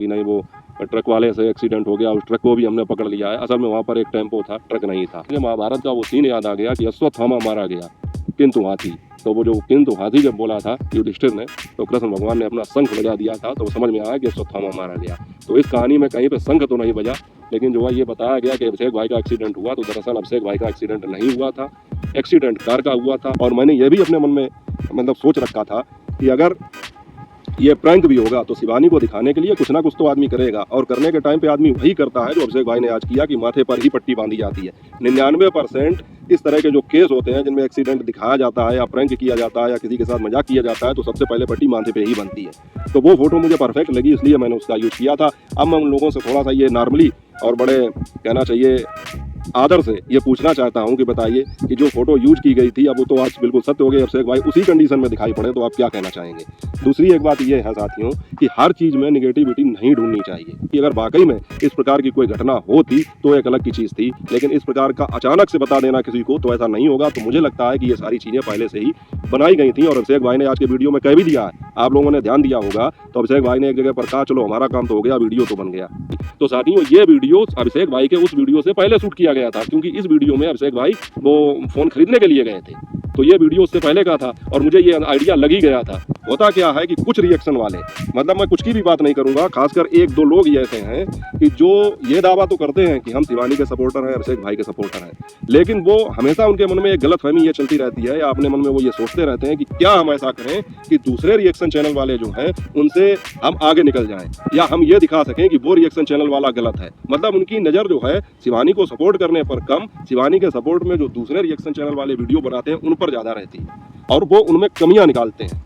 कि नहीं वो ट्रक वाले से एक्सीडेंट हो गया, उस ट्रक को भी हमने पकड़ लिया है। असल में वहाँ पर एक टेम्पो था, ट्रक नहीं था। मुझे महाभारत का वो सीन याद आ गया कि अश्वत्थामा मारा गया किंतु हाथी। तो वो जो किंतु हाथी जब बोला था युधिष्ठिर ने, तो कृष्ण भगवान ने अपना शंख बजा दिया था, तो समझ में आया कि अश्वत्थामा मारा गया। तो इस कहानी में कहीं पे शंख तो नहीं बजा, लेकिन जो है ये बताया गया कि अभिषेक भाई का एक्सीडेंट हुआ। तो दरअसल अभिषेक भाई का एक्सीडेंट नहीं हुआ था, एक्सीडेंट कार का हुआ था। और मैंने ये भी अपने मन में मतलब सोच रखा था कि अगर ये प्रैंक भी होगा तो शिवानी को दिखाने के लिए कुछ ना कुछ तो आदमी करेगा, और करने के टाइम पे आदमी वही करता है जो अभिषेक भाई ने आज किया, कि माथे पर ही पट्टी बांधी जाती है। 99% इस तरह के जो केस होते हैं जिनमें एक्सीडेंट दिखाया जाता है या प्रैंक किया जाता है या किसी के साथ मजाक किया जाता है, तो सबसे पहले पट्टी माथे पे ही बनती है। तो वो फोटो मुझे परफेक्ट लगी, इसलिए मैंने उसका यूज किया था। अब मैं उन लोगों से थोड़ा सा ये नॉर्मली और बड़े कहना चाहिए आदर से ये पूछना चाहता हूं कि बताइए कि जो फोटो यूज की गई थी अब वो तो आज बिल्कुल सत्य हो गई, अभिषेक भाई उसी कंडीशन में दिखाई पड़े, तो आप क्या कहना चाहेंगे। दूसरी एक बात ये है साथियों कि हर चीज में निगेटिविटी नहीं ढूंढनी चाहिए। कि अगर वाकई में इस प्रकार की कोई घटना होती तो एक अलग की चीज थी, लेकिन इस प्रकार का अचानक से बता देना किसी को तो ऐसा नहीं होगा। तो मुझे लगता है कि ये सारी चीजें पहले से ही बनाई गई थी, और अभिषेक भाई ने आज के वीडियो में कह भी दिया है, आप लोगों ने ध्यान दिया होगा। तो अभिषेक भाई ने एक जगह पर कहा चलो हमारा काम तो हो गया, वीडियो तो बन गया। तो साथियों ये वीडियो अभिषेक भाई के उस वीडियो से पहले शूट किया गया था, क्योंकि इस वीडियो में अभिषेक भाई वो फोन खरीदने के लिए गए थे, तो ये वीडियो उससे पहले का था। और मुझे ये आइडिया लग ही गया था। होता क्या है कि कुछ रिएक्शन वाले, मतलब मैं कुछ की भी बात नहीं करूंगा, खासकर एक दो लोग ये ऐसे हैं कि जो ये दावा तो करते हैं कि हम शिवानी के सपोर्टर हैं, अभिषेक भाई के सपोर्टर हैं, लेकिन वो हमेशा उनके मन में एक गलतफहमी ये चलती रहती है, या अपने मन में वो ये सोचते रहते हैं कि क्या हम ऐसा करें कि दूसरे रिएक्शन चैनल वाले जो हैं उनसे हम आगे निकल जाएं, या हम ये दिखा सकें कि वो रिएक्शन चैनल वाला गलत है। मतलब उनकी नज़र जो है शिवानी को सपोर्ट करने पर कम, शिवानी के सपोर्ट में जो दूसरे रिएक्शन चैनल वाले वीडियो बनाते हैं उन पर ज़्यादा रहती है, और वो उनमें कमियां निकालते हैं।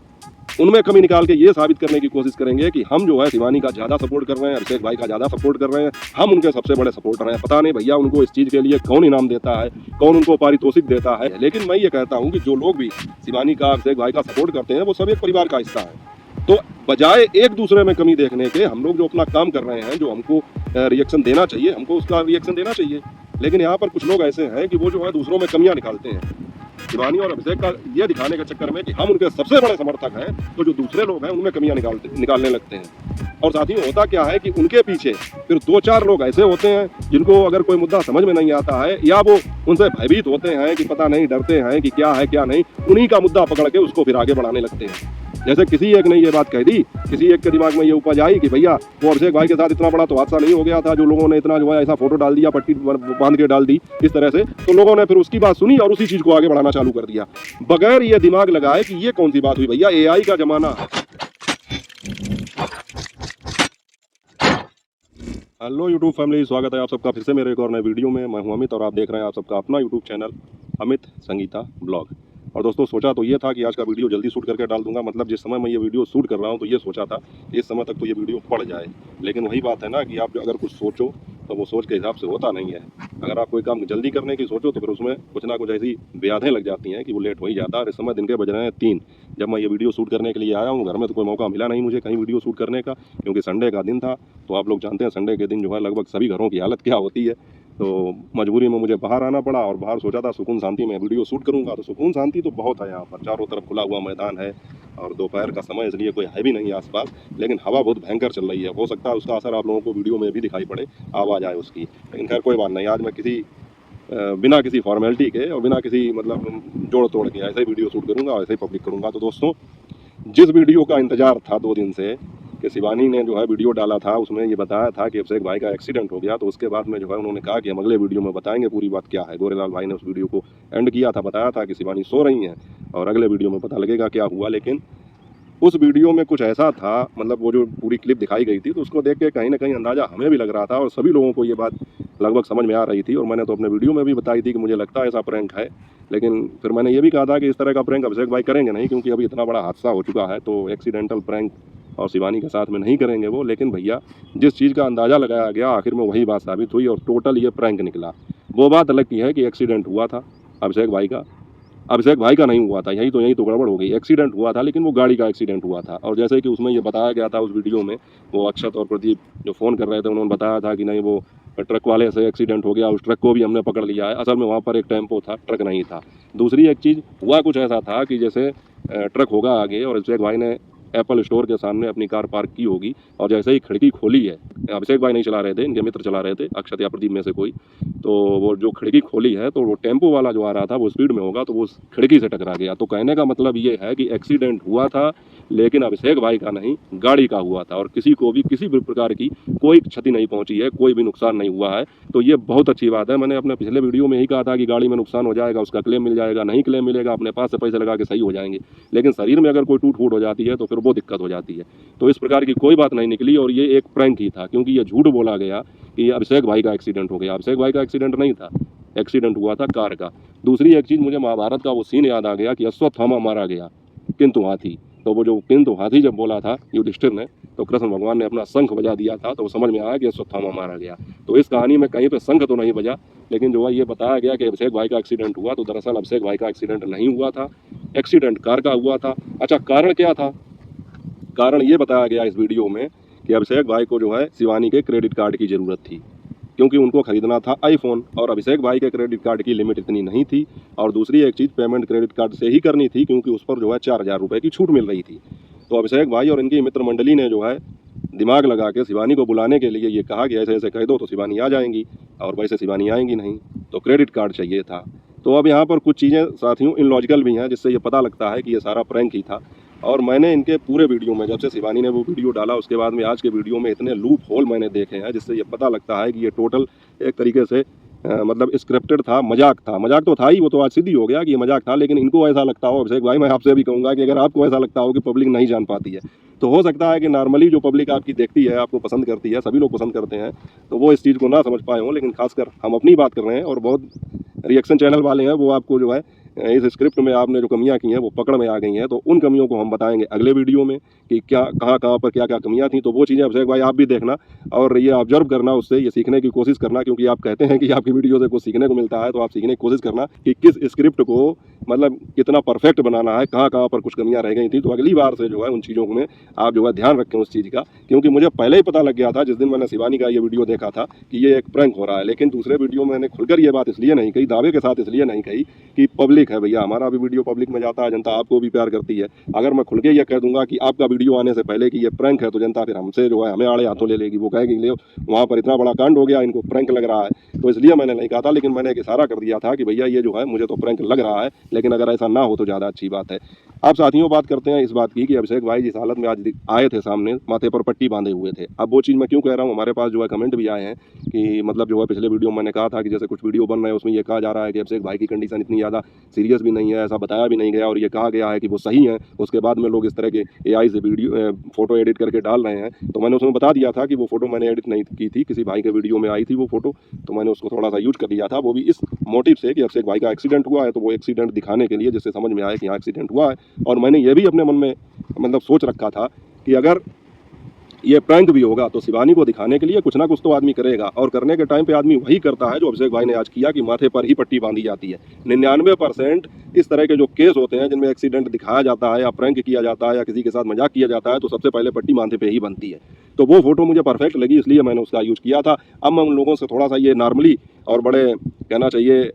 उनमें कमी निकाल के ये साबित करने की कोशिश करेंगे कि हम जो है शिवानी का ज़्यादा सपोर्ट कर रहे हैं, अभिषेक भाई का ज़्यादा सपोर्ट कर रहे हैं, हम उनके सबसे बड़े सपोर्टर हैं। पता नहीं भैया उनको इस चीज़ के लिए कौन इनाम देता है, कौन उनको पारितोषिक देता है, लेकिन मैं ये कहता हूँ कि जो लोग भी शिवानी का, अभिषेक भाई का सपोर्ट करते हैं वो सब एक परिवार का हिस्सा है। तो बजाय एक दूसरे में कमी देखने के, हम लोग जो अपना काम कर रहे हैं, जो हमको रिएक्शन देना चाहिए, हमको उसका रिएक्शन देना चाहिए। लेकिन यहाँ पर कुछ लोग ऐसे हैं कि वो जो है दूसरों में कमियां निकालते हैं, शिवानी और अभिषेक का ये दिखाने के चक्कर में कि हम उनके सबसे बड़े समर्थक हैं, तो जो दूसरे लोग हैं उनमें कमियां निकालने लगते हैं। और साथ ही होता क्या है कि उनके पीछे फिर दो चार लोग ऐसे होते हैं जिनको अगर कोई मुद्दा समझ में नहीं आता है, या वो उनसे भयभीत होते हैं कि पता नहीं, डरते हैं कि क्या है क्या नहीं, उन्हीं का मुद्दा पकड़ के उसको फिर आगे बढ़ाने लगते हैं। जैसे किसी एक ने ये बात कह दी, किसी एक के दिमाग में ये उपज आई कि भैया वो अभिषेक भाई के साथ इतना बड़ा तो हादसा नहीं हो गया था, जो लोगों ने इतना जो है ऐसा फोटो डाल दिया, पट्टी बांध के डाल दी इस तरह से, तो लोगों ने फिर उसकी बात सुनी और उसी चीज को आगे बढ़ाना चालू कर दिया, बगैर ये दिमाग लगाए कि ये कौन सी बात हुई। भैया एआई का जमाना है। हेलो यूट्यूब फैमिली, स्वागत है आप सबका फिर से मेरे एक और नए वीडियो में। मैं हूं अमित और आप देख रहे हैं आप सबका अपना YouTube channel Amit Sangeeta blog. और दोस्तों सोचा तो ये था कि आज का वीडियो जल्दी शूट करके डाल दूंगा, मतलब जिस समय मैं ये वीडियो शूट कर रहा हूँ तो ये सोचा था कि इस समय तक तो ये वीडियो पड़ जाए, लेकिन वही बात है ना कि आप अगर कुछ सोचो तो वो सोच के हिसाब से होता नहीं है। अगर आप कोई काम जल्दी करने की सोचो तो फिर उसमें कुछ ना कुछ ऐसी ब्याधें लग जाती हैं कि वो लेट हो ही जाता है। इस समय दिन के बज रहे हैं 3, जब मैं ये वीडियो शूट करने के लिए आया हूँ। घर में तो कोई मौका मिला नहीं मुझे कहीं वीडियो शूट करने का, क्योंकि संडे का दिन था। तो आप लोग जानते हैं संडे के दिन जो है लगभग सभी घरों की हालत क्या होती है, तो मजबूरी में मुझे बाहर आना पड़ा। और बाहर सोचा था सुकून शांति में वीडियो शूट करूंगा, तो सुकून शांति तो बहुत है यहाँ पर, चारों तरफ खुला हुआ मैदान है और दोपहर का समय इसलिए कोई है भी नहीं आसपास, लेकिन हवा बहुत भयंकर चल रही है। हो सकता है उसका असर आप लोगों को वीडियो में भी दिखाई पड़े, आवाज़ आए उसकी, लेकिन खैर कोई बात नहीं। आज मैं बिना किसी फॉर्मेलिटी के और बिना किसी मतलब जोड़ तोड़ के ऐसे ही वीडियो शूट करूँगा और ऐसे ही पब्लिक करूँगा। तो दोस्तों जिस वीडियो का इंतजार था 2 दिन से कि शिवानी ने जो है वीडियो डाला था, उसमें ये बताया था कि अभिषेक भाई का एक्सीडेंट हो गया, तो उसके बाद में जो है उन्होंने कहा कि हम अगले वीडियो में बताएंगे पूरी बात क्या है। गोरेलाल भाई ने उस वीडियो को एंड किया था, बताया था कि शिवानी सो रही हैं और अगले वीडियो में पता लगेगा क्या हुआ। लेकिन उस वीडियो में कुछ ऐसा था, मतलब वो जो पूरी क्लिप दिखाई गई थी, तो उसको देख के कहीं ना कहीं अंदाज़ा हमें भी लग रहा था और सभी लोगों को ये बात लगभग समझ में आ रही थी। और मैंने तो अपने वीडियो में भी बताई थी कि मुझे लगता है ऐसा प्रैंक है, लेकिन फिर मैंने ये भी कहा था कि इस तरह का प्रैंक अभिषेक भाई करेंगे नहीं, क्योंकि अभी इतना बड़ा हादसा हो चुका है, तो एक्सीडेंटल प्रैंक और शिवानी के साथ में नहीं करेंगे वो। लेकिन भैया जिस चीज़ का अंदाज़ा लगाया गया आखिर में वही बात साबित हुई और टोटल ये प्रैंक निकला। वो बात अलग की है कि एक्सीडेंट हुआ था अभिषेक भाई का नहीं हुआ था, यही तो गड़बड़ हो गई। एक्सीडेंट हुआ था लेकिन वो गाड़ी का एक्सीडेंट हुआ था। और जैसे कि उसमें ये बताया गया था उस वीडियो में, वो अक्षत और प्रदीप जो फ़ोन कर रहे थे उन्होंने बताया था कि नहीं वो ट्रक वाले से एक्सीडेंट हो गया, उस ट्रक को भी हमने पकड़ लिया है। असल में वहाँ पर एक टेम्पो था, ट्रक नहीं था। दूसरी एक चीज़ हुआ कुछ ऐसा था कि जैसे ट्रक होगा आगे और अभिषेक भाई ने एप्पल स्टोर के सामने अपनी कार पार्क की होगी और जैसे ही खिड़की खोली है, अभिषेक भाई नहीं चला रहे थे, इनके मित्र चला रहे थे, अक्षत या प्रदीप में से कोई, तो वो जो खिड़की खोली है तो वो टेम्पो वाला जो आ रहा था वो स्पीड में होगा तो वो उस खिड़की से टकरा गया। तो कहने का मतलब ये है कि एक्सीडेंट हुआ था लेकिन अभिषेक भाई का नहीं, गाड़ी का हुआ था और किसी को भी किसी भी प्रकार की कोई क्षति नहीं पहुंची है, कोई भी नुकसान नहीं हुआ है। तो ये बहुत अच्छी बात है। मैंने अपने पिछले वीडियो में ही कहा था कि गाड़ी में नुकसान हो जाएगा उसका क्लेम मिल जाएगा, नहीं क्लेम मिलेगा अपने पास से पैसे लगा के सही हो जाएंगे, लेकिन शरीर में अगर कोई टूट फूट हो जाती है तो फिर वो दिक्कत हो जाती है। तो इस प्रकार की कोई बात नहीं निकली और ये एक प्रैंक ही था, क्योंकि ये झूठ बोला गया कि अभिषेक भाई का एक्सीडेंट हो गया। अभिषेक भाई का एक्सीडेंट नहीं था, एक्सीडेंट हुआ था कार का। दूसरी एक चीज़, मुझे महाभारत का वो सीन याद आ गया कि अश्वत्थामा मारा गया किंतु हाथी। तो वो जो किंतु हाथी जब बोला था युधिष्ठिर ने, तो कृष्ण भगवान ने अपना शंख बजा दिया था, तो वो समझ में आया कि अश्वत्थामा मारा गया। तो इस कहानी में कहीं पे शंख तो नहीं बजा, लेकिन जो है ये बताया गया कि अभिषेक भाई का एक्सीडेंट हुआ, तो दरअसल अभिषेक भाई का एक्सीडेंट नहीं हुआ था, एक्सीडेंट कार का हुआ था। अच्छा, कारण क्या था? कारण ये बताया गया इस वीडियो में कि अभिषेक भाई को जो है शिवानी के क्रेडिट कार्ड की ज़रूरत थी, क्योंकि उनको खरीदना था आईफोन और अभिषेक भाई के क्रेडिट कार्ड की लिमिट इतनी नहीं थी। और दूसरी एक चीज़, पेमेंट क्रेडिट कार्ड से ही करनी थी क्योंकि उस पर जो है 4000 रुपये की छूट मिल रही थी। तो अभिषेक भाई और इनकी मित्र मंडली ने जो है दिमाग लगा के शिवानी को बुलाने के लिए ये कहा कि ऐसे ऐसे कह दो तो शिवानी आ जाएंगी, और वैसे शिवानी आएंगी नहीं, तो क्रेडिट कार्ड चाहिए था। तो अब यहाँ पर कुछ चीज़ें साथियों इलॉजिकल भी हैं, जिससे ये पता लगता है कि ये सारा प्रैंक ही था। और मैंने इनके पूरे वीडियो में, जब से शिवानी ने वो वीडियो डाला उसके बाद में आज के वीडियो में इतने लूप होल मैंने देखे हैं, जिससे ये पता लगता है कि ये टोटल एक तरीके से मतलब स्क्रिप्टेड था, मजाक था। मजाक तो था ही, वो तो आज सिद्ध ही हो गया कि ये मजाक था। लेकिन इनको ऐसा लगता हो, अभिषेक भाई मैं आपसे भी कहूँगा कि अगर आपको ऐसा लगता हो कि पब्लिक नहीं जान पाती है, तो हो सकता है कि नॉर्मली जो पब्लिक आपकी देखती है, आपको पसंद करती है, सभी लोग पसंद करते हैं, तो वो इस चीज़ को ना समझ पाए हों। लेकिन खासकर हम अपनी बात कर रहे हैं और बहुत रिएक्शन चैनल वाले हैं, वो आपको जो है इस स्क्रिप्ट में आपने जो कमियां की हैं वो पकड़ में आ गई हैं। तो उन कमियों को हम बताएंगे अगले वीडियो में कि क्या कहाँ कहाँ पर क्या क्या कमियां थी। तो वो चीज़ें अभिषेक भाई आप भी देखना और ये ऑब्जर्व करना, उससे ये सीखने की कोशिश करना, क्योंकि आप कहते हैं कि आपकी वीडियो से कुछ सीखने को मिलता है, तो आप सीखने की कोशिश करना कि किस स्क्रिप्ट को मतलब कितना परफेक्ट बनाना है, कहाँ कहाँ पर कुछ कमियाँ रह गई थी। तो अगली बार से जो है उन चीज़ों में आप जो है ध्यान रखें उस चीज़ का, क्योंकि मुझे पहले ही पता लग गया था जिस दिन मैंने शिवानी का ये वीडियो देखा था कि ये एक प्रैंक हो रहा है। लेकिन दूसरे वीडियो में मैंने खुलकर ये बात इसलिए नहीं कही, दावे के साथ इसलिए नहीं कही कि पब्लिक है भैया, हमारा भी वीडियो पब्लिक में जाता है, जनता आपको भी प्यार करती है। अगर मैं खुल के ये कह दूंगा कि आपका वीडियो आने से पहले कि ये प्रैंक है, तो जनता फिर हमसे जो है हमें आड़े हाथों ले लेगी, वो कहेगी ले वहाँ पर इतना बड़ा कांड हो गया, इनको प्रैंक लग रहा है। तो इसलिए मैंने नहीं कहा था, लेकिन मैंने एक इशारा कर दिया था कि भैया ये जो है मुझे तो प्रैंक लग रहा है, लेकिन अगर ऐसा ना हो तो ज़्यादा अच्छी बात है। अब साथियों बात करते हैं इस बात की कि अभिषेक भाई जिस हालत में आज आए थे सामने, माथे पर पट्टी बांधे हुए थे। अब वो चीज़ मैं क्यों कह रहा हूँ, हमारे पास जो है कमेंट भी आए हैं कि मतलब जो है पिछले वीडियो में मैंने कहा था कि जैसे कुछ वीडियो बन रहे हैं उसमें ये कहा जा रहा है कि अभिषेक भाई की कंडीशन इतनी ज़्यादा सीरियस भी नहीं है, ऐसा बताया भी नहीं गया, और ये कहा गया है कि वो सही है। उसके बाद में लोग इस तरह के AI से वीडियो फोटो एडिट करके डाल रहे हैं। तो मैंने उसमें बता दिया था कि वो फोटो मैंने एडिट नहीं की थी, किसी भाई के वीडियो में आई थी वो फोटो, तो मैंने उसको थोड़ा सा यूज कर लिया था, वो भी इस मोटिव से कि अभिषेक भाई का एक्सीडेंट हुआ है, तो वो एक्सीडेंट दिखाने के लिए, जिससे समझ में आए कि यहाँ एक्सीडेंट हुआ है। और मैंने ये भी अपने मन में मतलब सोच रखा था कि अगर ये प्रैंक भी होगा तो शिवानी को दिखाने के लिए कुछ ना कुछ तो आदमी करेगा, और करने के टाइम पे आदमी वही करता है जो अभिषेक भाई ने आज किया कि माथे पर ही पट्टी बांधी जाती है। 99% इस तरह के जो केस होते हैं जिनमें एक्सीडेंट दिखाया जाता है या प्रैंक किया जाता है या किसी के साथ मजाक किया जाता है, तो सबसे पहले पट्टी माथे पे ही बनती है। तो वो फोटो मुझे परफेक्ट लगी, इसलिए मैंने उसका यूज किया था। अब मैं उन लोगों से थोड़ा सा ये नॉर्मली और बड़े कहना चाहिए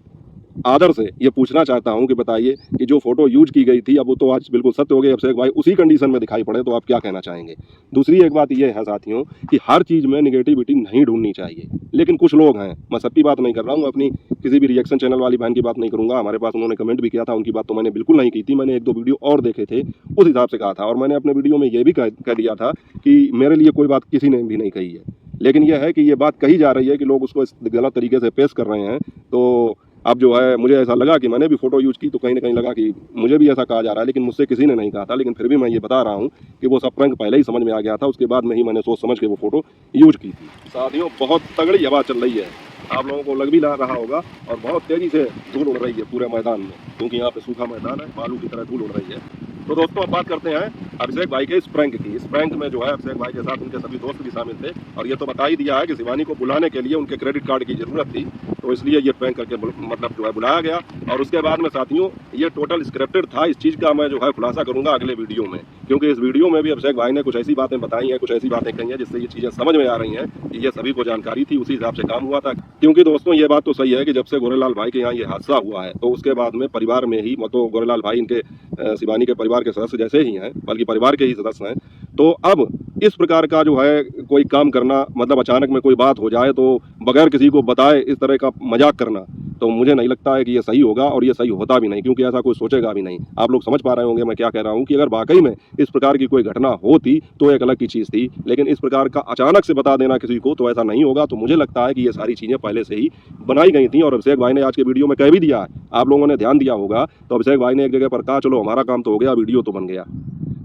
आदर से ये पूछना चाहता हूं कि बताइए कि जो फोटो यूज की गई थी, अब वो तो आज बिल्कुल सत्य हो गई, अभिषेक भाई उसी कंडीशन में दिखाई पड़े, तो आप क्या कहना चाहेंगे? दूसरी एक बात ये है साथियों कि हर चीज़ में निगेटिविटी नहीं ढूंढनी चाहिए, लेकिन कुछ लोग हैं, मैं सबकी बात नहीं कर रहा हूँ, अपनी किसी भी रिएक्शन चैनल वाली बहन की बात नहीं करूँगा, हमारे पास उन्होंने कमेंट भी किया था, उनकी बात तो मैंने बिल्कुल नहीं की थी, मैंने 1-2 वीडियो और देखे थे उस हिसाब से कहा था। और मैंने अपने वीडियो में ये भी कह दिया था कि मेरे लिए कोई बात किसी ने भी नहीं कही है, लेकिन यह है कि ये बात कही जा रही है कि लोग उसको इस गलत तरीके से पेश कर रहे हैं। तो अब जो है मुझे ऐसा लगा कि मैंने भी फोटो यूज की, तो कहीं ना कहीं लगा कि मुझे भी ऐसा कहा जा रहा है, लेकिन मुझसे किसी ने नहीं कहा था। लेकिन फिर भी मैं ये बता रहा हूँ कि वो सब प्रैंक पहले ही समझ में आ गया था, उसके बाद में ही मैंने सोच समझ के वो फोटो यूज की थी। साथियों बहुत तगड़ी हवा चल रही है, आप लोगों को लग भी रहा होगा, और बहुत तेज़ी से धूल उड़ रही है पूरे मैदान में, क्योंकि यहाँ पे सूखा मैदान है, बालू की तरह धूल उड़ रही है। तो दोस्तों अब बात करते हैं अभिषेक भाई के इस प्रैंक की। इस प्रैंक में जो है अभिषेक भाई के साथ उनके सभी दोस्त भी शामिल थे, और ये तो बता ही दिया है कि शिवानी को बुलाने के लिए उनके क्रेडिट कार्ड की जरूरत थी, तो इसलिए ये प्रैंक करके मतलब जो है बुलाया गया। और उसके बाद में साथियों ये टोटल स्क्रिप्टेड था। इस चीज़ का मैं जो है खुलासा करूंगा अगले वीडियो में, क्योंकि इस वीडियो में भी अभिषेक भाई ने कुछ ऐसी बातें बताई हैं, कुछ ऐसी बातें कही हैं जिससे ये चीज़ें समझ में आ रही हैं कि ये सभी को जानकारी थी, उसी हिसाब से काम हुआ था। क्योंकि दोस्तों ये बात तो सही है कि जब से गोरेलाल भाई के यहाँ ये हादसा हुआ है, तो उसके बाद में परिवार में ही, तो गोरेलाल भाई इनके शिवानी के परिवार परिवार के सदस्य जैसे ही हैं, बल्कि परिवार के ही सदस्य हैं। तो अब इस प्रकार का जो है कोई काम करना, मतलब अचानक में कोई बात हो जाए तो बगैर किसी को बताए इस तरह का मजाक करना, तो मुझे नहीं लगता है कि ये सही होगा, और ये सही होता भी नहीं, क्योंकि ऐसा कोई सोचेगा भी नहीं। आप लोग समझ पा रहे होंगे मैं क्या कह रहा हूँ, कि अगर वाकई में इस प्रकार की कोई घटना होती तो एक अलग की चीज़ थी, लेकिन इस प्रकार का अचानक से बता देना किसी को तो ऐसा नहीं होगा। तो मुझे लगता है कि ये सारी चीज़ें पहले से ही बनाई गई थी, और अभिषेक भाई ने आज के वीडियो में कह भी दिया है, आप लोगों ने ध्यान दिया होगा। तो अभिषेक भाई ने एक जगह पर कहा, चलो हमारा काम तो हो गया, वीडियो तो बन गया।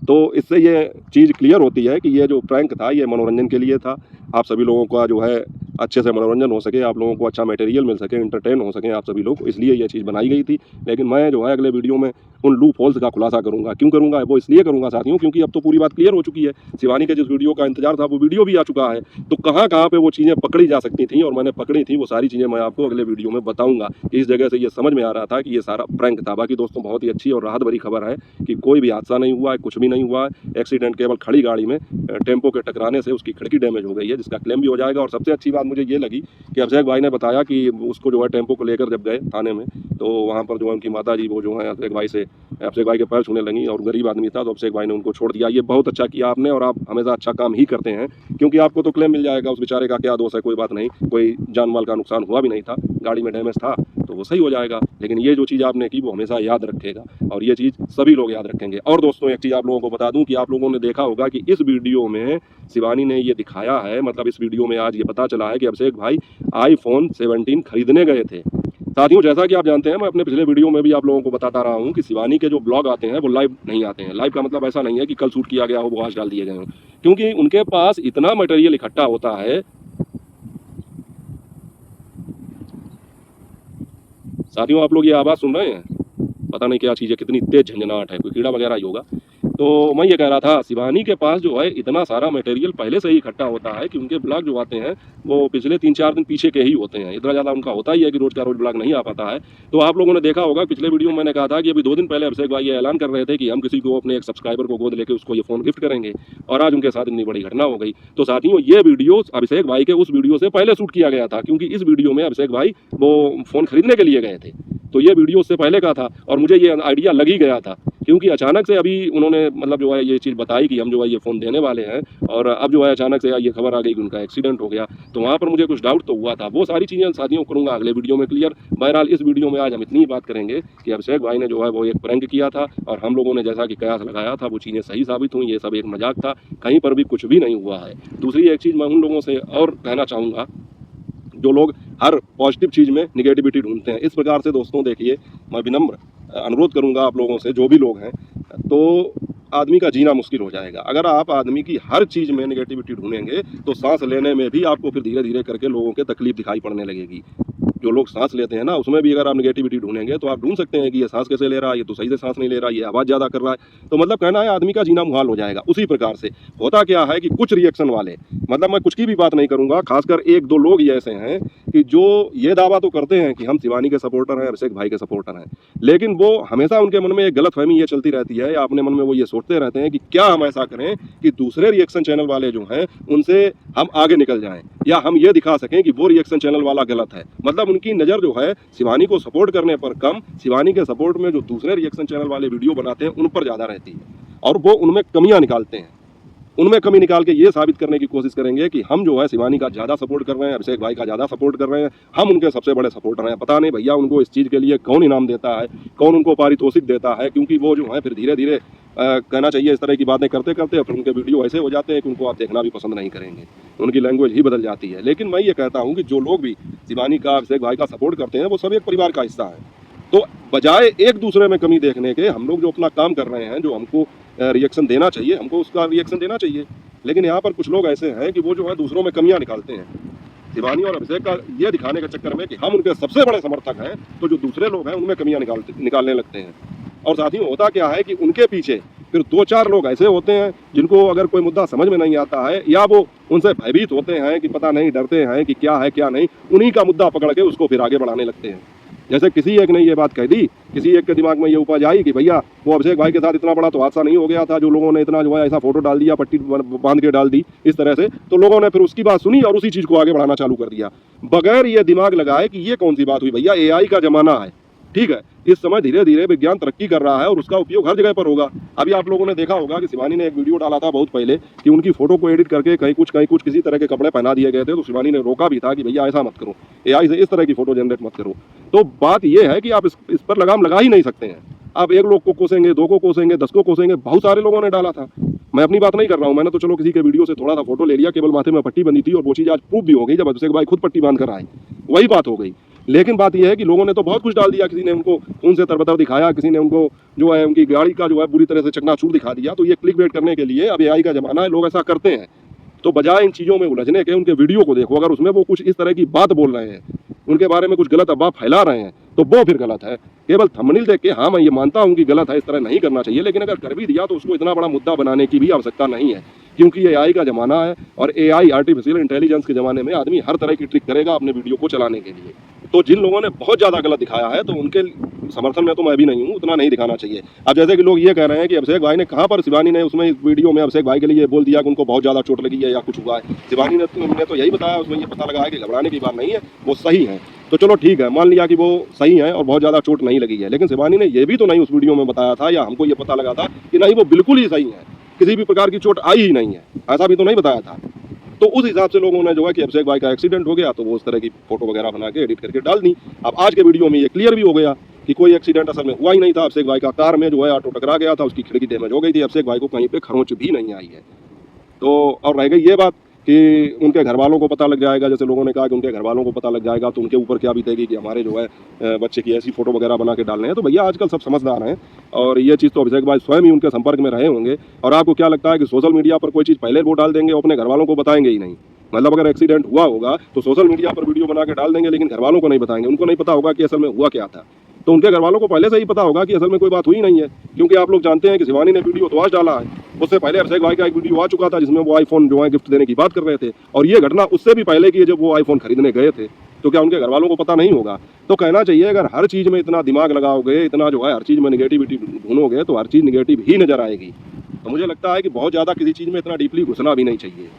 तो इससे ये चीज़ क्लियर होती है कि ये जो प्रैंक था ये मनोरंजन के लिए था। आप सभी लोगों का जो है अच्छे से मनोरंजन हो सके, आप लोगों को अच्छा मटेरियल मिल सके, एंटरटेन हो सके आप सभी लोग, इसलिए ये चीज़ बनाई गई थी। लेकिन मैं जो है अगले वीडियो में उन लूप होल्स का खुलासा करूंगा। क्यों करूंगा? वो इसलिए करूंगा साथियों, क्योंकि अब तो पूरी बात क्लियर हो चुकी है। शिवानी के जिस वीडियो का इंतजार था वो वीडियो भी आ चुका है। तो कहाँ कहाँ पे वो चीज़ें पकड़ी जा सकती थी और मैंने पकड़ी थी, वो सारी चीज़ें मैं आपको अगले वीडियो में बताऊंगा। कि इस जगह से ये समझ में आ रहा था कि ये सारा प्रैंक था। बाकी दोस्तों बहुत ही अच्छी और राहत भरी खबर है कि कोई भी हादसा नहीं हुआ है, कुछ भी नहीं हुआ है। एक्सीडेंट केवल खड़ी गाड़ी में टेम्पो के टकराने से उसकी खिड़की डैमेज हो गई है, जिसका क्लेम भी हो जाएगा। और सबसे अच्छी बात मुझे ये लगी कि अभिषेक भाई ने बताया कि उसको जो है टेम्पो को लेकर जब गए थाने में, तो वहाँ पर जो है उनकी माता जी वो जो है अभिषेक भाई के पैर छूने लगी, और गरीब आदमी था तो अभिषेक भाई ने उनको छोड़ दिया। ये बहुत अच्छा किया आपने, और आप हमेशा अच्छा काम ही करते हैं, क्योंकि आपको तो क्लेम मिल जाएगा। उस बेचारे का क्या दोष है? कोई बात नहीं, कोई जान माल का नुकसान हुआ भी नहीं था, गाड़ी में डैमेज था तो वो सही हो जाएगा। लेकिन ये जो चीज़ आपने की वो हमेशा याद रखेगा, और ये चीज़ सभी लोग याद रखेंगे। और दोस्तों एक चीज़ आप लोगों को बता दूं कि आप लोगों ने देखा होगा कि इस वीडियो में शिवानी ने ये दिखाया है, मतलब इस वीडियो में आज ये पता चला है कि अभिषेक भाई iPhone 17 खरीदने गए थे। साथियों जैसा कि आप जानते हैं, मैं अपने पिछले वीडियो में भी आप लोगों को बताता रहा हूं कि शिवानी के जो ब्लॉग आते हैं वो लाइव नहीं आते हैं। लाइव का मतलब ऐसा नहीं है कि कल शूट किया गया हो वो आज डाल दिए गए हों, क्योंकि उनके पास इतना मटेरियल इकट्ठा होता है। साथियों आप लोग ये आवाज़ सुन रहे हैं? पता नहीं क्या चीज़ है, कितनी तेज झंझनाहट है, कोई कीड़ा वगैरह ही होगा। तो मैं ये कह रहा था, शिवानी के पास जो है इतना सारा मटेरियल पहले से ही इकट्ठा होता है कि उनके ब्लॉग जो आते हैं वो पिछले 3-4 दिन पीछे के ही होते हैं। इतना ज़्यादा उनका होता ही है कि रोज़ का रोज़ ब्लॉग नहीं आ पाता है। तो आप लोगों ने देखा होगा पिछले वीडियो में मैंने कहा था कि अभी 2 दिन पहले अभिषेक भाई ये ऐलान कर रहे थे कि हम किसी को अपने एक सब्सक्राइबर को गोद लेके उसको ये फ़ोन गिफ्ट करेंगे, और आज उनके साथ इतनी बड़ी घटना हो गई। तो साथियों ये वीडियो अभिषेक भाई के उस वीडियो से पहले शूट किया गया था, क्योंकि इस वीडियो में अभिषेक भाई वो फ़ोन खरीदने के लिए गए थे। तो ये वीडियो उससे पहले का था, और मुझे ये आइडिया लग ही गया था, क्योंकि अचानक से अभी उन्होंने मतलब जो है ये चीज़ बताई कि हम जो है ये फ़ोन देने वाले हैं, और अब जो है अचानक से ये खबर आ गई कि उनका एक्सीडेंट हो गया। तो वहाँ पर मुझे कुछ डाउट तो हुआ था। वो सारी चीज़ें साथियों करूँगा अगले वीडियो में क्लियर। बहरहाल इस वीडियो में आज हम इतनी बात करेंगे कि अभिषेक भाई ने जो है वो एक प्रैंक किया था, और हम लोगों ने जैसा कि कयास लगाया था वो चीज़ें सही साबित हुई। ये सब एक मजाक था, कहीं पर भी कुछ भी नहीं हुआ है। दूसरी एक चीज़ मैं उन लोगों से और कहना चाहूँगा जो लोग हर पॉजिटिव चीज़ में निगेटिविटी ढूंढते हैं। इस प्रकार से दोस्तों देखिए, मैं विनम्र अनुरोध करूंगा आप लोगों से, जो भी लोग हैं, तो आदमी का जीना मुश्किल हो जाएगा। अगर आप आदमी की हर चीज़ में निगेटिविटी ढूंढेंगे तो सांस लेने में भी आपको फिर धीरे धीरे करके लोगों के तकलीफ दिखाई पड़ने लगेगी। जो लोग सांस लेते हैं ना, उसमें भी अगर आप निगेटिविटी ढूंढेंगे तो आप ढूंढ सकते हैं कि ये सांस कैसे ले रहा है, ये तो सही से सांस नहीं ले रहा है, ये आवाज़ ज़्यादा कर रहा है। तो मतलब कहना है आदमी का जीना मुहाल हो जाएगा। उसी प्रकार से होता क्या है कि कुछ रिएक्शन वाले, मतलब मैं कुछ की भी बात नहीं करूंगा, खासकर 1-2 लोग ही ऐसे हैं कि जो ये दावा तो करते हैं कि हम शिवानी के सपोर्टर हैं, अभिषेक भाई के सपोर्टर हैं, लेकिन वो हमेशा उनके मन में एक गलतफहमी ये चलती रहती है, या अपने मन में वो ये सोचते रहते हैं कि क्या हम ऐसा करें कि दूसरे रिएक्शन चैनल वाले जो हैं उनसे हम आगे निकल जाएं, या हम ये दिखा सकें कि वो रिएक्शन चैनल वाला गलत है। मतलब उनकी नज़र जो है शिवानी को सपोर्ट करने पर कम, शिवानी के सपोर्ट में जो दूसरे रिएक्शन चैनल वाले वीडियो बनाते हैं उन पर ज़्यादा रहती है, और वो उनमें कमियां निकालते हैं। उनमें कमी निकाल के ये साबित करने की कोशिश करेंगे कि हम जो है शिवानी का ज़्यादा सपोर्ट कर रहे हैं, अभिषेक भाई का ज़्यादा सपोर्ट कर रहे हैं, हम उनके सबसे बड़े सपोर्टर हैं। पता नहीं भैया उनको इस चीज़ के लिए कौन इनाम देता है, कौन उनको पारितोषिक देता है, क्योंकि वो जो है फिर धीरे धीरे कहना चाहिए इस तरह की बातें करते करते फिर उनके वीडियो ऐसे हो जाते हैं कि उनको आप देखना भी पसंद नहीं करेंगे, उनकी लैंग्वेज ही बदल जाती है। लेकिन मैं ये कहता हूँ कि जो लोग भी शिवानी का, अभिषेक भाई का सपोर्ट करते हैं वो सब एक परिवार का हिस्सा है। तो बजाय एक दूसरे में कमी देखने के, हम लोग जो अपना काम कर रहे हैं, जो हमको रिएक्शन देना चाहिए, हमको उसका रिएक्शन देना चाहिए। लेकिन यहाँ पर कुछ लोग ऐसे हैं कि वो जो है दूसरों में कमियां निकालते हैं, शिवानी और अभिषेक का ये दिखाने के चक्कर में कि हम उनके सबसे बड़े समर्थक हैं, तो जो दूसरे लोग हैं उनमें कमियां निकालने लगते हैं। और साथ ही होता क्या है कि उनके पीछे फिर 2-4 लोग ऐसे होते हैं जिनको अगर कोई मुद्दा समझ में नहीं आता है, या वो उनसे भयभीत होते हैं कि पता नहीं, डरते हैं कि क्या है क्या नहीं, उन्हीं का मुद्दा पकड़ के उसको फिर आगे बढ़ाने लगते हैं। जैसे किसी एक ने ये बात कह दी, किसी एक के दिमाग में ये उपज आई कि भैया वो अभिषेक भाई के साथ इतना बड़ा तो हादसा नहीं हो गया था, जो लोगों ने इतना जो है ऐसा फोटो डाल दिया, पट्टी बांध के डाल दी इस तरह से, तो लोगों ने फिर उसकी बात सुनी और उसी चीज़ को आगे बढ़ाना चालू कर दिया, बगैर ये दिमाग लगाए कि ये कौन सी बात हुई। भैया AI का ज़माना है, ठीक है, इस समय धीरे धीरे विज्ञान तरक्की कर रहा है और उसका उपयोग हर जगह पर होगा। अभी आप लोगों ने देखा होगा कि शिवानी ने एक वीडियो डाला था बहुत पहले कि उनकी फोटो को एडिट करके कहीं कुछ किसी तरह के कपड़े पहना दिए गए थे, तो शिवानी ने रोका भी था कि भैया ऐसा मत करो, एआई से इस तरह की फोटो जनरेट मत करो। तो बात यह है कि आप इस पर लगाम लगा ही नहीं सकते हैं। आप एक लोग को कोसेंगे, 2 को कोसेंगे, 10 को कोसेंगे, बहुत सारे लोगों ने डाला था। मैं अपनी बात नहीं कर रहा हूँ, मैंने तो चलो किसी के वीडियो से थोड़ा सा फोटो ले लिया, केवल माथे में पट्टी बंधी थी और वो चीज़ आज प्रूफ भी हो गई जब अभिषेक भाई खुद पट्टी बांध कर आए, वही बात हो गई। लेकिन बात यह है कि लोगों ने तो बहुत कुछ डाल दिया, किसी ने उनको खून से तरबतर दिखाया, किसी ने उनको जो है उनकी गाड़ी का जो है बुरी तरह से चकनाचूर दिखा दिया। तो ये क्लिक बेट करने के लिए अब एआई का जमाना है, लोग ऐसा करते हैं। तो बजाय इन चीज़ों में उलझने के उनके वीडियो को देखो, अगर उसमें वो कुछ इस तरह की बात बोल रहे हैं, उनके बारे में कुछ गलत अफवाह फैला रहे हैं, तो वो फिर गलत है। केवल थंबनेल देख के हाँ मैं ये मानता हूँ कि गलत है, इस तरह नहीं करना चाहिए, लेकिन अगर कर भी दिया तो उसको इतना बड़ा मुद्दा बनाने की भी आवश्यकता नहीं है, क्योंकि ये एआई का ज़माना है और एआई आर्टिफिशियल इंटेलिजेंस के ज़माने में आदमी हर तरह की ट्रिक करेगा अपने वीडियो को चलाने के लिए। तो जिन लोगों ने बहुत ज़्यादा गलत दिखाया है तो उनके समर्थन में तो मैं भी नहीं हूँ, उतना नहीं दिखाना चाहिए। अब जैसे कि लोग ये कह रहे हैं कि अभिषेक भाई ने कहाँ पर शिवानी ने उसमें इस वीडियो में अभिषेक भाई के लिए बोल दिया कि उनको बहुत ज़्यादा चोट लगी है या कुछ हुआ है। शिवानी ने तो यही बताया, उसमें ये पता लगा है कि घबराने की बात नहीं है, वो सही है। तो चलो ठीक है, मान लिया कि वो सही है और बहुत ज़्यादा चोट नहीं लगी है, लेकिन शिवानी ने ये भी तो नहीं उस वीडियो में बताया था या हमको ये पता लगा था कि नहीं वो बिल्कुल ही सही है, किसी भी प्रकार की चोट आई ही नहीं है, ऐसा भी तो नहीं बताया था। तो उस हिसाब से लोगों ने जो है कि अभिषेक भाई का एक्सीडेंट हो गया तो वो उस तरह की फोटो वगैरह बना के एडिट करके डाल दी। अब आज के वीडियो में ये क्लियर भी हो गया कि कोई एक्सीडेंट असल में हुआ ही नहीं था। अभिषेक भाई का कार में जो है ऑटो टकरा गया था, उसकी खिड़की डैमेज हो गई थी, अभिषेक भाई को कहीं पे खरोंच भी नहीं आई है। तो और रह गई ये बात कि उनके घर वालों को पता लग जाएगा, जैसे लोगों ने कहा कि उनके घर वालों को पता लग जाएगा तो उनके ऊपर क्या बीतेगी कि हमारे जो है बच्चे की ऐसी फोटो वगैरह बना के डालने हैं। तो भैया आजकल सब समझदार हैं और ये चीज़ तो अभिषेक भाई स्वयं ही उनके संपर्क में रहे होंगे। और आपको क्या लगता है कि सोशल मीडिया पर कोई चीज़ पहले वो डाल देंगे और अपने घर वालों को बताएंगे ही नहीं? मतलब अगर एक्सीडेंट हुआ होगा तो सोशल मीडिया पर वीडियो बना के डाल देंगे, लेकिन घर वालों को नहीं बताएंगे, उनको नहीं पता होगा कि असल में हुआ क्या था। तो उनके घर वालों को पहले से ही पता होगा कि असल में कोई बात हुई नहीं है, क्योंकि आप लोग जानते हैं कि शिवानी ने वीडियो तो आज डाला है, उससे पहले अभिषेक भाई का एक वीडियो आ चुका था जिसमें वो आईफोन जो है गिफ्ट देने की बात कर रहे थे, और ये घटना उससे भी पहले की है जब वो आईफोन खरीदने गए थे। तो क्या उनके घर वालों को पता नहीं होगा? तो कहना चाहिए अगर हर चीज़ में इतना दिमाग लगाओगे, इतना जो है हर चीज़ में निगेटिविटी ढूंढोगे तो हर चीज़ निगेटिव ही नजर आएगी। तो मुझे लगता है कि बहुत ज़्यादा किसी चीज़ में इतना डीपली घुसना भी नहीं चाहिए।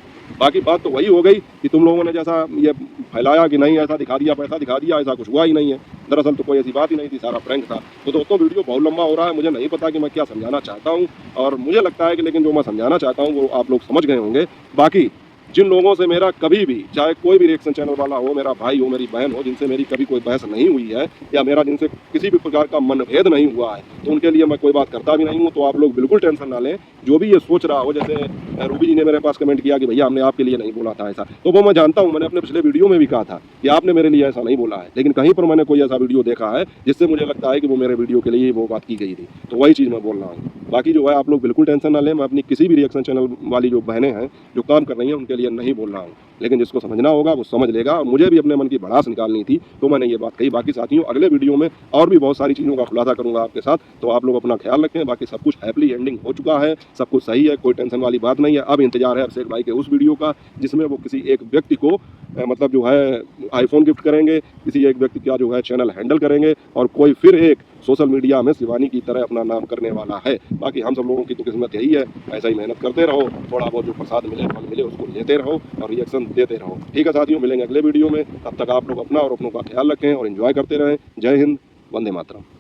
बाकी बात तो वही हो गई कि तुम लोगों ने जैसा ये फैलाया कि नहीं ऐसा दिखा दिया, पैसा दिखा दिया, ऐसा कुछ हुआ ही नहीं है। दरअसल तो कोई ऐसी बात ही नहीं थी, सारा प्रैंक था। तो दोस्तों वीडियो बहुत लंबा हो रहा है, मुझे नहीं पता कि मैं क्या समझाना चाहता हूँ, और मुझे लगता है कि लेकिन जो मैं समझाना चाहता हूँ वो आप लोग समझ गए होंगे। बाकी जिन लोगों से मेरा कभी भी, चाहे कोई भी रिएक्शन चैनल वाला हो, मेरा भाई हो, मेरी बहन हो, जिनसे मेरी कभी कोई बहस नहीं हुई है या मेरा जिनसे किसी भी प्रकार का मनभेद नहीं हुआ है, तो उनके लिए मैं कोई बात करता भी नहीं हूँ। तो आप लोग बिल्कुल टेंशन ना लें। जो भी ये सोच रहा हो, जैसे रूबी जी ने मेरे पास कमेंट किया कि भैया हमने आपके लिए नहीं बोला था ऐसा, तो वो मैं जानता हूँ, मैंने अपने पिछले वीडियो में भी कहा था कि आपने मेरे लिए ऐसा नहीं बोला है, लेकिन कहीं पर मैंने कोई ऐसा वीडियो देखा है जिससे मुझे लगता है कि वो मेरे वीडियो के लिए वो बात की गई थी, तो वही चीज़ मैं बोल रहा हूँ। बाकी जो है आप लोग बिल्कुल टेंशन ना लें, मैं अपनी किसी भी रिएक्शन चैनल वाली जो बहनें हैं जो काम कर रही हैं उनके लिए नहीं बोल रहा हूँ, लेकिन जिसको समझना होगा वो समझ लेगा। मुझे भी अपने मन की भड़ास निकालनी थी तो मैंने ये बात कही। बाकी साथियों अगले वीडियो में और भी बहुत सारी चीज़ों का खुलासा करूंगा आपके साथ, तो आप लोग अपना ख्याल रखें। बाकी सब कुछ हैप्पली एंडिंग हो चुका है, सब कुछ सही है, कोई टेंशन वाली बात नहीं है। अब इंतजार है अभिषेक भाई के उस वीडियो का जिसमें वो किसी एक व्यक्ति को मतलब जो है आईफोन गिफ्ट करेंगे, किसी एक व्यक्ति का जो है चैनल हैंडल करेंगे, और कोई फिर एक सोशल मीडिया में शिवानी की तरह अपना नाम करने वाला है। बाकी हम सब लोगों की तो किस्मत यही है, ऐसा ही मेहनत करते रहो, थोड़ा बहुत जो प्रसाद मिले, फल मिले, उसको लेते रहो और रिएक्शन देते रहो। ठीक है साथियों, मिलेंगे अगले वीडियो में, तब तक आप लोग अपना और अपनों का ख्याल रखें और एंजॉय करते रहें। जय हिंद, वंदे मातरम।